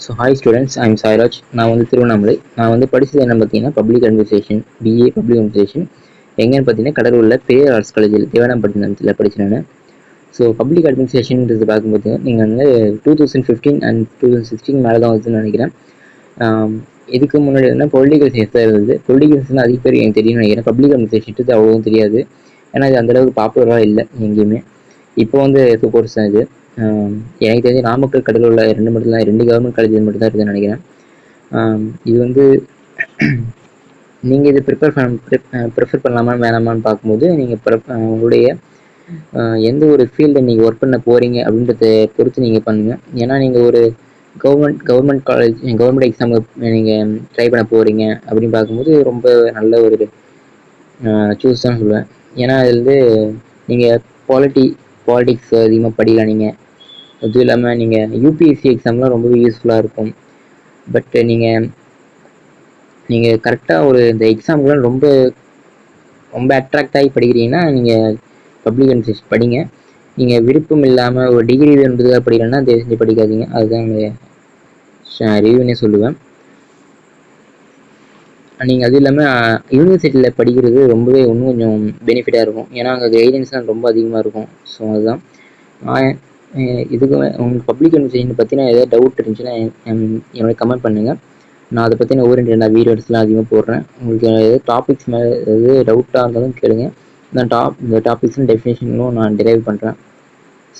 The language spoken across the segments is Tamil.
So hi students, I'm Sairaj. நான் வந்து திருவண்ணாமலை. நான் வந்து படித்தது என்ன பார்த்தீங்கன்னா public administration, BA public administration. எங்கேன்னு பார்த்தீங்கன்னா கடலூரில் பெரியார் ஆர்ட்ஸ் காலேஜில் தேவனாம்பட்டினத்தில் படித்தேன் நான். ஸோ பப்ளிக் அட்மினிஸ்ட்ரேஷன்ன்றது பார்க்கும்போது நீங்கள் வந்து 2015 அண்ட் 2016 மேலே தான் வந்துன்னு நினைக்கிறேன். இதுக்கு முன்னாடி வந்து பொலிட்டிக்கல் சயின்ஸ் தான் இருந்தது. பொலிட்டிக்கல் சயின்ஸ் அதிக பேர் எனக்கு தெரியும்னு நினைக்கிறேன். பப்ளிக் அட்மினிஸ்ட்ரேஷன் அவ்வளோவும் தெரியாது, ஏன்னா இது அந்தளவுக்கு பாப்புலராக இல்லை எங்கேயுமே. இப்போ வந்து கோர்ஸ் தான் இது. எனக்கு தெரிஞ்சு நாமக்கல் கடலூரில் ரெண்டு கவர்மெண்ட் காலேஜ் மட்டும் தான் இருக்குதுன்னு நினைக்கிறேன். இது வந்து நீங்கள் இது ப்ரிஃபர் பண்ணலாமா வேணாமான்னு பார்க்கும்போது நீங்கள் உங்களுடைய எந்த ஒரு ஃபீல்டில் நீங்கள் ஒர்க் பண்ண போகிறீங்க அப்படின்றத பொறுத்து நீங்கள் பண்ணுங்கள். ஏன்னா நீங்கள் ஒரு கவர்மெண்ட் காலேஜ் கவர்மெண்ட் எக்ஸாமுக்கு நீங்கள் ட்ரை பண்ண போகிறீங்க அப்படின்னு பார்க்கும்போது ரொம்ப நல்ல ஒரு சூஸ் தான் சொல்லுவேன். ஏன்னா அதில் வந்து நீங்கள் பாலிட்டிக்ஸ் அதிகமாக படிக்கலாம். நீங்கள் அதுவும் இல்லாமல் நீங்கள் யூபிஎஸ்சி எக்ஸாம்லாம் ரொம்பவே யூஸ்ஃபுல்லாக இருக்கும். பட் நீங்கள் கரெக்டாக இந்த எக்ஸாமுக்குலாம் ரொம்ப அட்ராக்ட் ஆகி படிக்கிறீங்கன்னா நீங்கள் பப்ளிக் அட்மினிஸ்ட்ரேஷன் படிங்க. நீங்கள் விருப்பம் இல்லாமல் ஒரு டிகிரி வேணுன்றதுக்காக படிக்கலன்னா தயவு செஞ்சு படிக்காதீங்க. அதுதான் ரிவ்யூனே சொல்லுவேன். நீங்கள் அதுவும் இல்லாமல் யூனிவர்சிட்டியில் படிக்கிறது ரொம்பவே இன்னும் கொஞ்சம் பெனிஃபிட்டாக இருக்கும். ஏன்னா அங்கே கைடன்ஸ்லாம் ரொம்ப அதிகமாக இருக்கும். ஸோ அதுதான் இதுக்கு உங்களுக்கு பப்ளிக் அட்மினிஸ்ட்ரேஷன் பற்றின ஏதாவது டவுட் இருந்துச்சுன்னா என்னோட கமெண்ட் பண்ணுங்கள். நான் அதை பற்றின ஓரியன்டடாக வீடியோஸ்லாம் அதிகமாக போடுறேன். உங்களுக்கு ஏதாவது டாபிக்ஸ் மேலே ஏதாவது டவுட்டாக இருந்தாலும் கேளுங்க. இந்த டாபிக்ஸும் டெஃபினேஷனும் நான் டிரைவ் பண்ணுறேன்.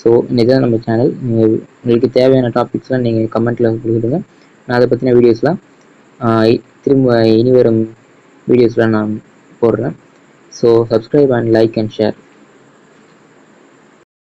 ஸோ இதுதான் நம்ம சேனல். உங்களுக்கு தேவையான டாபிக்ஸ்லாம் நீங்கள் கமெண்ட்டில் கொடுத்துடுங்க. நான் அதை பற்றின வீடியோஸ்லாம் திரும்ப இனி வரும் வீடியோஸ்லாம் நான் போடுறேன். So subscribe and like and share.